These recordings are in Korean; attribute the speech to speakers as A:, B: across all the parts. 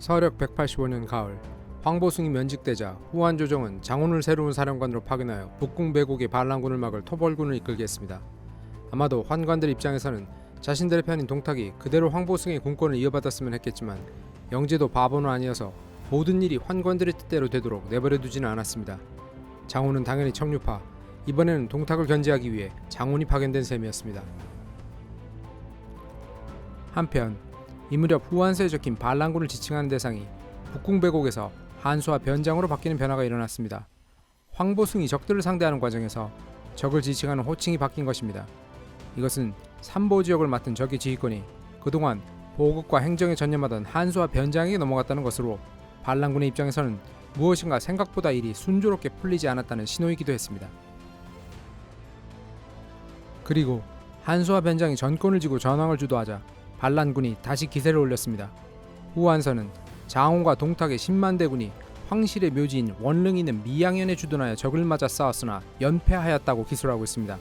A: 서력 185년 가을, 황보숭이 면직되자 후한조정은 장훈을 새로운 사령관으로 파견하여 북궁 배국의 반란군을 막을 토벌군을 이끌게 했습니다. 아마도 환관들 입장에서는 자신들의 편인 동탁이 그대로 황보숭이의 군권을 이어받았으면 했겠지만 영제도 바보는 아니어서 모든 일이 환관들의 뜻대로 되도록 내버려 두지는 않았습니다. 장훈은 당연히 청류파, 이번에는 동탁을 견제하기 위해 장훈이 파견된 셈이었습니다. 한편 이 무렵 후한서에 적힌 반란군을 지칭하는 대상이 북궁배곡에서 한수와 변장으로 바뀌는 변화가 일어났습니다. 황보숭이 적들을 상대하는 과정에서 적을 지칭하는 호칭이 바뀐 것입니다. 이것은 삼보지역을 맡은 적의 지휘권이 그동안 보급과 행정에 전념하던 한수와 변장에게 넘어갔다는 것으로 반란군의 입장에서는 무엇인가 생각보다 일이 순조롭게 풀리지 않았다는 신호이기도 했습니다. 그리고 한수와 변장이 전권을 쥐고 전황을 주도하자 반란군이 다시 기세를 올렸습니다. 후한서는 장훈과 동탁의 10만 대군이 황실의 묘지인 원릉 있는 미양현에 주둔하여 적을 맞아 싸웠으나 연패하였다고 기술하고 있습니다.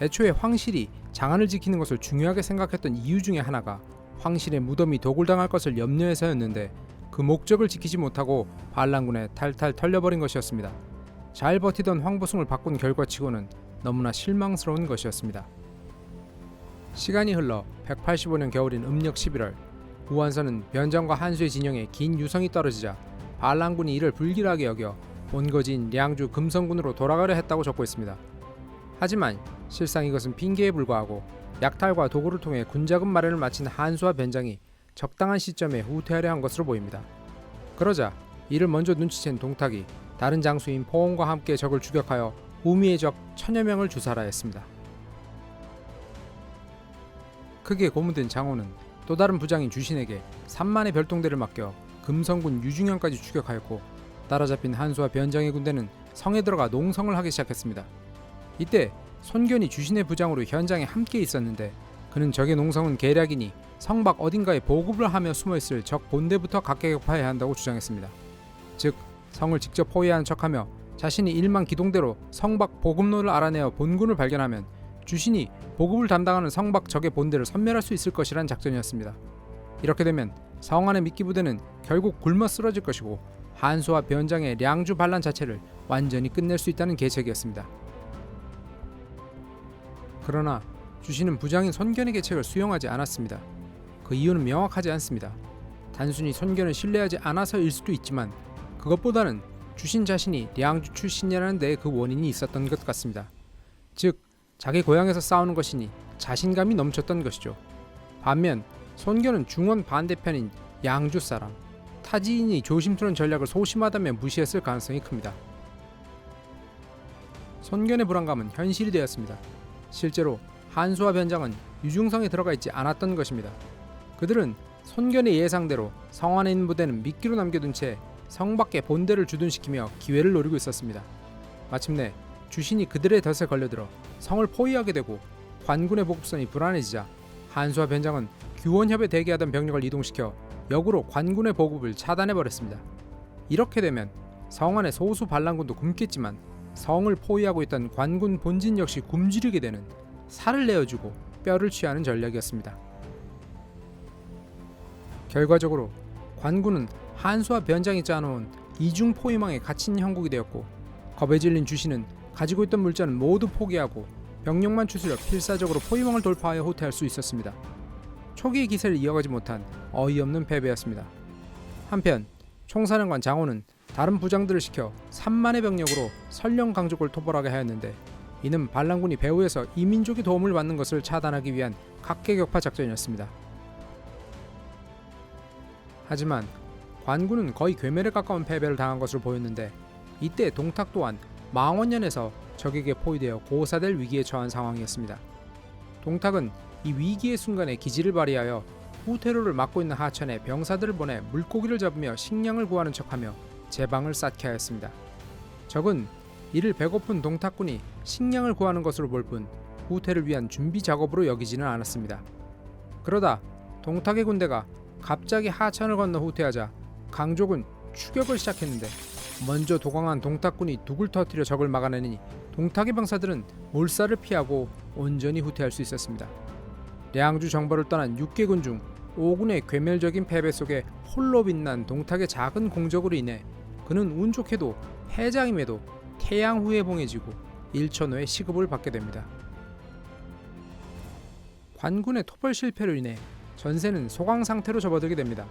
A: 애초에 황실이 장안을 지키는 것을 중요하게 생각했던 이유 중에 하나가 황실의 무덤이 도굴당할 것을 염려해서였는데 그 목적을 지키지 못하고 반란군에 탈탈 털려버린 것이었습니다. 잘 버티던 황보숭을 바꾼 결과치고는 너무나 실망스러운 것이었습니다. 시간이 흘러 185년 겨울인 음력 11월, 후한서는 변장과 한수의 진영에 긴 유성이 떨어지자 반란군이 이를 불길하게 여겨 본거지인 량주 금성군으로 돌아가려 했다고 적고 있습니다. 하지만 실상 이것은 핑계에 불과하고 약탈과 도구를 통해 군자금 마련을 마친 한수와 변장이 적당한 시점에 후퇴하려 한 것으로 보입니다. 그러자 이를 먼저 눈치챈 동탁이 다른 장수인 포옹과 함께 적을 추격하여 우미의 적 1000여 명을 주살하였습니다. 크게 고문된 장훈은 또 다른 부장인 주신에게 3만의 별동대를 맡겨 금성군 유중현까지 추격하였고 따라잡힌 한수와 변장의 군대는 성에 들어가 농성을 하기 시작했습니다. 이때 손견이 주신의 부장으로 현장에 함께 있었는데 그는 적의 농성은 계략이니 성 밖 어딘가에 보급을 하며 숨어있을 적 본대부터 각계격파해야 한다고 주장했습니다. 즉 성을 직접 포위하는 척하며 자신이 1만 기동대로 성 밖 보급로를 알아내어 본군을 발견하면 주신이 보급을 담당하는 성 밖 적의 본대를 섬멸할 수 있을 것이란 작전이었습니다. 이렇게 되면 성 안의 미끼 부대는 결국 굶어 쓰러질 것이고 한수와 변장의 량주 반란 자체를 완전히 끝낼 수 있다는 계책이었습니다. 그러나 주신은 부장인 손견의 계책을 수용하지 않았습니다. 그 이유는 명확하지 않습니다. 단순히 손견을 신뢰하지 않아서일 수도 있지만 그것보다는 주신 자신이 량주 출신이라는 데에 그 원인이 있었던 것 같습니다. 즉 자기 고향에서 싸우는 것이니 자신감이 넘쳤던 것이죠. 반면 손견은 중원 반대편인 양주 사람, 타지인이 조심스러운 전략을 소심하다며 무시했을 가능성이 큽니다. 손견의 불안감은 현실이 되었습니다. 실제로 한수와 변장은 유중성에 들어가 있지 않았던 것입니다. 그들은 손견의 예상대로 성 안에 있는 부대는 미끼로 남겨둔 채 성 밖에 본대를 주둔시키며 기회를 노리고 있었습니다. 마침내 주신이 그들의 덫에 걸려들어 성을 포위하게 되고 관군의 보급선이 불안해지자 한수와 변장은 규원협에 대기하던 병력을 이동시켜 역으로 관군의 보급을 차단해버렸습니다. 이렇게 되면 성 안의 소수 반란군도 굶겠지만 성을 포위하고 있던 관군 본진 역시 굶주리게 되는 살을 내어주고 뼈를 취하는 전략이었습니다. 결과적으로 관군은 한수와 변장이 짜놓은 이중 포위망에 갇힌 형국이 되었고 겁에 질린 주신은 가지고 있던 물자는 모두 포기하고 병력만 추스려 필사적으로 포위망을 돌파하여 후퇴할 수 있었습니다. 초기의 기세를 이어가지 못한 어이없는 패배였습니다. 한편 총사령관 장훈은 다른 부장들을 시켜 3만의 병력으로 설령 강족을 토벌하게 하였는데 이는 반란군이 배후에서 이민족의 도움을 받는 것을 차단하기 위한 각계격파 작전이었습니다. 하지만 관군은 거의 괴멸에 가까운 패배를 당한 것으로 보였는데 이때 동탁 또한 망원년에서 적에게 포위되어 고사될 위기에 처한 상황이었습니다. 동탁은 이 위기의 순간에 기지를 발휘하여 후퇴로를 막고 있는 하천에 병사들을 보내 물고기를 잡으며 식량을 구하는 척하며 제방을 쌓게 하였습니다. 적은 이를 배고픈 동탁군이 식량을 구하는 것으로 볼 뿐 후퇴를 위한 준비 작업으로 여기지는 않았습니다. 그러다 동탁의 군대가 갑자기 하천을 건너 후퇴하자 강족은 추격을 시작했는데 먼저 도강한 동탁군이 둑을 터뜨려 적을 막아내니 동탁의 병사들은 몰살을 피하고 온전히 후퇴할 수 있었습니다. 량주 정벌을 떠난 6개군 중 오군의 괴멸적인 패배 속에 홀로 빛난 동탁의 작은 공적으로 인해 그는 운 좋게도 패장임에도 태양 후에 봉해지고 1천 후에 시급을 받게 됩니다. 관군의 토벌 실패로 인해 전세는 소강 상태로 접어들게 됩니다.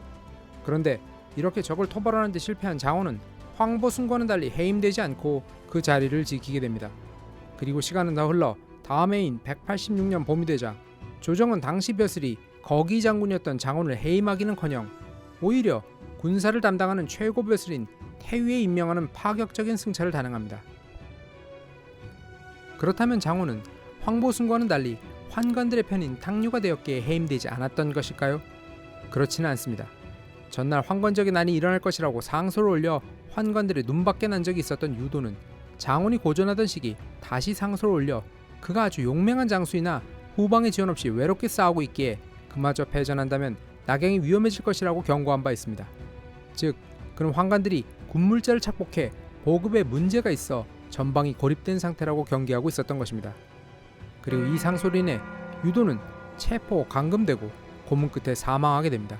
A: 그런데 이렇게 적을 토벌하는 데 실패한 장원은 황보순과는 달리 해임되지 않고 그 자리를 지키게 됩니다. 그리고 시간은 더 흘러 다음 해인 186년 봄이 되자 조정은 당시 벼슬이 거기 장군이었던 장원을 해임하기는커녕 오히려 군사를 담당하는 최고 벼슬인 태위에 임명하는 파격적인 승차를 단행합니다. 그렇다면 장원은 황보순과는 달리 환관들의 편인 탕류가 되었기에 해임되지 않았던 것일까요? 그렇지는 않습니다. 전날 황건적인 난이 일어날 것이라고 상소를 올려 환관들의 눈밖에 난 적이 있었던 유도는 장원이 고전하던 시기 다시 상소를 올려 그가 아주 용맹한 장수이나 후방의 지원 없이 외롭게 싸우고 있기에 그마저 패전한다면 낙양이 위험해질 것이라고 경고한 바 있습니다. 즉 그는 환관들이 군물자를 착복해 보급에 문제가 있어 전방이 고립된 상태라고 경계하고 있었던 것입니다. 그리고 이 상소로 인해 유도는 체포, 감금되고 고문 끝에 사망하게 됩니다.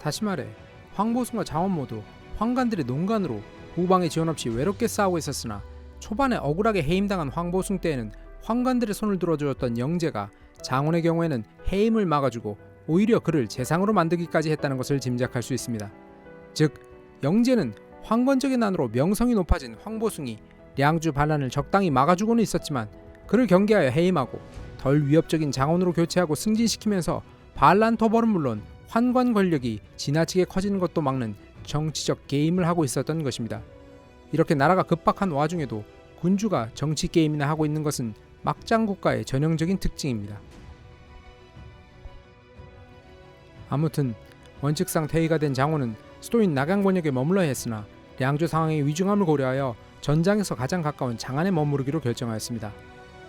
A: 다시 말해 황보순과 장원 모두 환관들의 농간으로 후방의 지원 없이 외롭게 싸우고 있었으나 초반에 억울하게 해임당한 황보순 때에는 환관들의 손을 들어주었던 영제가 장원의 경우에는 해임을 막아주고 오히려 그를 재상으로 만들기까지 했다는 것을 짐작할 수 있습니다. 즉 영제는 황건적인 난으로 명성이 높아진 황보숭이 량주 반란을 적당히 막아주고는 있었지만 그를 경계하여 해임하고 덜 위협적인 장원으로 교체하고 승진시키면서 반란 토벌은 물론 환관 권력이 지나치게 커지는 것도 막는 정치적 게임을 하고 있었던 것입니다. 이렇게 나라가 급박한 와중에도 군주가 정치 게임이나 하고 있는 것은 막장 국가의 전형적인 특징입니다. 아무튼 원칙상 퇴위가 된 장원은 수도인 낙양 권역에 머물러야 했으나 량주 상황의 위중함을 고려하여 전장에서 가장 가까운 장안에 머무르기로 결정하였습니다.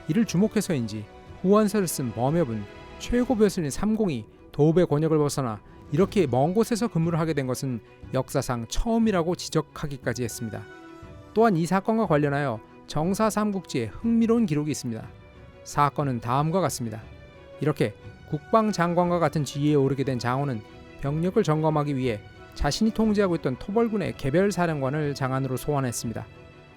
A: 이를 주목해서인지 후원서를 쓴 범협은 최고 벼슬인 삼공이 도읍의 권역을 벗어나 이렇게 먼 곳에서 근무를 하게 된 것은 역사상 처음이라고 지적하기까지 했습니다. 또한 이 사건과 관련하여 정사 삼국지에 흥미로운 기록이 있습니다. 사건은 다음과 같습니다. 이렇게 국방장관과 같은 지위에 오르게 된 장원은 병력을 점검하기 위해 자신이 통제하고 있던 토벌군의 개별 사령관을 장안으로 소환했습니다.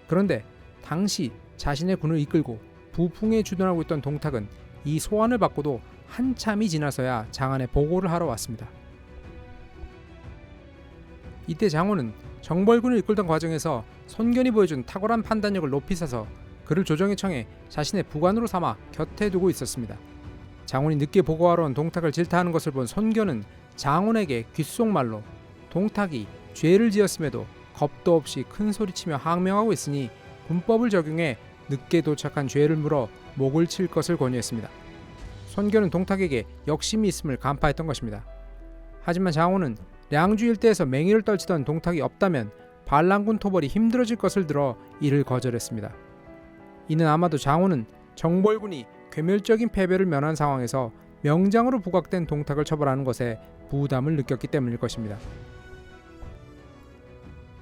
A: 그런데 당시 자신의 군을 이끌고 부풍에 주둔하고 있던 동탁은 이 소환을 받고도 한참이 지나서야 장안에 보고를 하러 왔습니다. 이때 장원은 정벌군을 이끌던 과정에서 손견이 보여준 탁월한 판단력을 높이 사서 그를 조정에 청해 자신의 부관으로 삼아 곁에 두고 있었습니다. 장원이 늦게 보고하러 온 동탁을 질타하는 것을 본 손견은 장원에게 귓속말로 동탁이 죄를 지었음에도 겁도 없이 큰 소리치며 항명하고 있으니 군법을 적용해 늦게 도착한 죄를 물어 목을 칠 것을 권유했습니다. 손견은 동탁에게 역심이 있음을 간파했던 것입니다. 하지만 장원은 량주 일대에서 맹위를 떨치던 동탁이 없다면 반란군 토벌이 힘들어질 것을 들어 이를 거절했습니다. 이는 아마도 장원은 정벌군이 괴멸적인 패배를 면한 상황에서 명장으로 부각된 동탁을 처벌하는 것에 부담을 느꼈기 때문일 것입니다.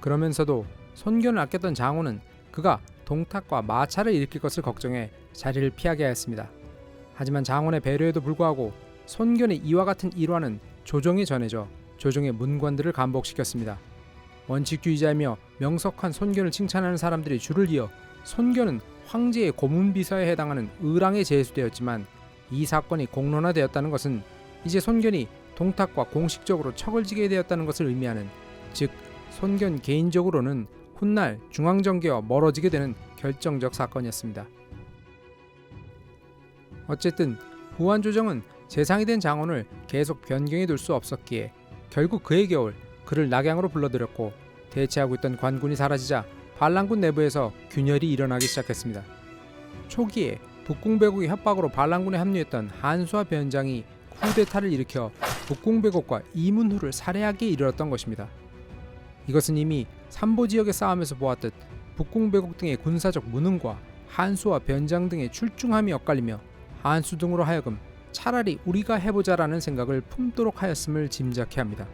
A: 그러면서도 손견을 아꼈던 장원은 그가 동탁과 마찰을 일으킬 것을 걱정해 자리를 피하게 하였습니다. 하지만 장원의 배려에도 불구하고 손견의 이와 같은 일화는 조정에 전해져 조정의 문관들을 감복시켰습니다. 원칙주의자이며 명석한 손견을 칭찬하는 사람들이 줄을 이어 손견은 황제의 고문비서에 해당하는 의랑에 제수되었지만 이 사건이 공론화되었다는 것은 이제 손견이 동탁과 공식적으로 척을 지게 되었다는 것을 의미하는, 즉 손견 개인적으로는 훗날 중앙정계와 멀어지게 되는 결정적 사건이었습니다. 어쨌든 후한조정은 재상이 된 장원을 계속 변경해 둘 수 없었기에 결국 그의 겨울 그를 낙양으로 불러들였고 대체하고 있던 관군이 사라지자 반란군 내부에서 균열이 일어나기 시작했습니다. 초기에 북궁배국의 협박으로 반란군에 합류했던 한수와 변장이 쿠데타를 일으켜 북궁배국과 이문후를 살해하기에 이르렀던 것입니다. 이것은 이미 삼보지역의 싸움에서 보았듯 북궁배국 등의 군사적 무능과 한수와 변장 등의 출중함이 엇갈리며 한수 등으로 하여금 차라리 우리가 해보자라는 생각을 품도록 하였음을 짐작해 합니다.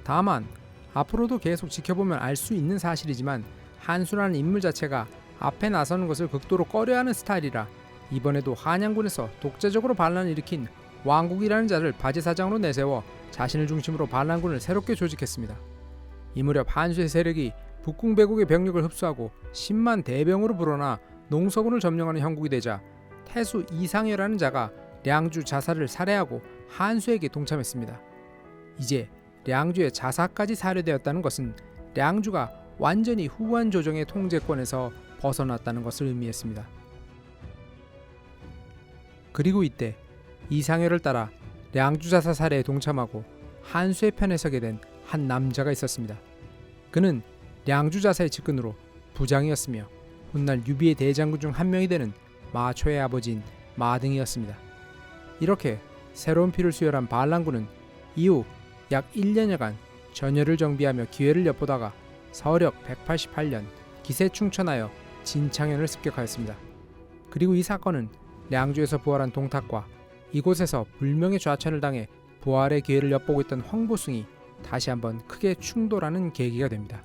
A: 다만 앞으로도 계속 지켜보면 알 수 있는 사실이지만 한수라는 인물 자체가 앞에 나서는 것을 극도로 꺼려하는 스타일이라 이번에도 한양군에서 독재적으로 반란을 일으킨 왕국이라는 자를 바지사장으로 내세워 자신을 중심으로 반란군을 새롭게 조직했습니다. 이 무렵 한수의 세력이 북궁배국의 병력을 흡수하고 10만 대병으로 불어나 농서군을 점령하는 형국이 되자 태수 이상여라는 자가 량주 자사를 살해하고 한수에게 동참했습니다. 이제 량주의 자사까지 살해되었다는 것은 량주가 완전히 후한 조정의 통제권에서 벗어났다는 것을 의미했습니다. 그리고 이때 이상여를 따라 량주 자사 살해에 동참하고 한수의 편에 서게 된 한 남자가 있었습니다. 그는 량주 자사의 측근으로 부장이었으며 훗날 유비의 대장군 중 한 명이 되는 마초의 아버지인 마등이었습니다. 이렇게 새로운 피를 수혈한 반란군은 이후 약 1년여간 전열을 정비하며 기회를 엿보다가 서력 188년 기세충천하여 진창현을 습격하였습니다. 그리고 이 사건은 량주에서 부활한 동탁과 이곳에서 불명의 좌천을 당해 부활의 기회를 엿보고 있던 황보숭이 다시 한번 크게 충돌하는 계기가 됩니다.